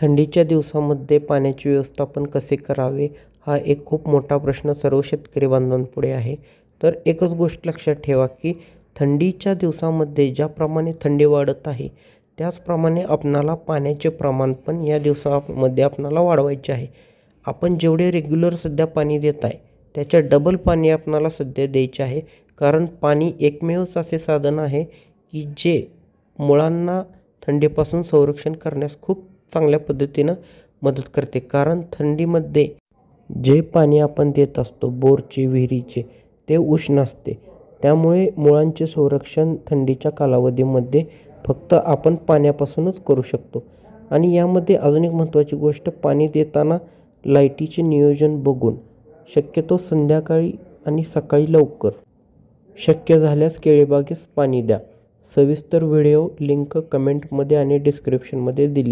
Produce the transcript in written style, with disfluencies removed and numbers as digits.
थंडीच्या दिवसामध्ये पाण्याचे व्यवस्थापन कसे करावे हा एक खूप मोठा प्रश्न सर्व शेतकरी बांधवांपुढे आहे. तर एकच गोष्ट लक्षात ठेवा की थंडीच्या दिवसामध्ये ज्याप्रमाणे थंडी वाढत आहे त्याचप्रमाणे आपणाला पाण्याचे प्रमाण पण या दिवसामध्ये आपणाला वाढवायचे आहे. आपण जेवढे रेग्युलर सध्या पाणी देत आहे त्याच्या डबल पाणी आपणाला सध्या द्यायचे आहे. कारण पाणी एकमेवच असे साधन आहे की जे मुळांना थंडीपासून संरक्षण करण्यास खूप चांगल्या पद्धतीनं मदत करते. कारण थंडीमध्ये जे पाणी आपण देत असतो बोरचे विहिरीचे ते उष्ण असते. त्यामुळे मुळांचे संरक्षण थंडीच्या कालावधीमध्ये फक्त आपण पाण्यापासूनच करू शकतो. आणि यामध्ये अजून एक महत्त्वाची गोष्ट, पाणी देताना लाईटीचे नियोजन बघून शक्यतो संध्याकाळी आणि सकाळी लवकर, शक्य झाल्यास केळीबागेस पाणी द्या. सविस्तर व्हिडिओ लिंक कमेंटमध्ये आणि डिस्क्रिप्शनमध्ये दिली.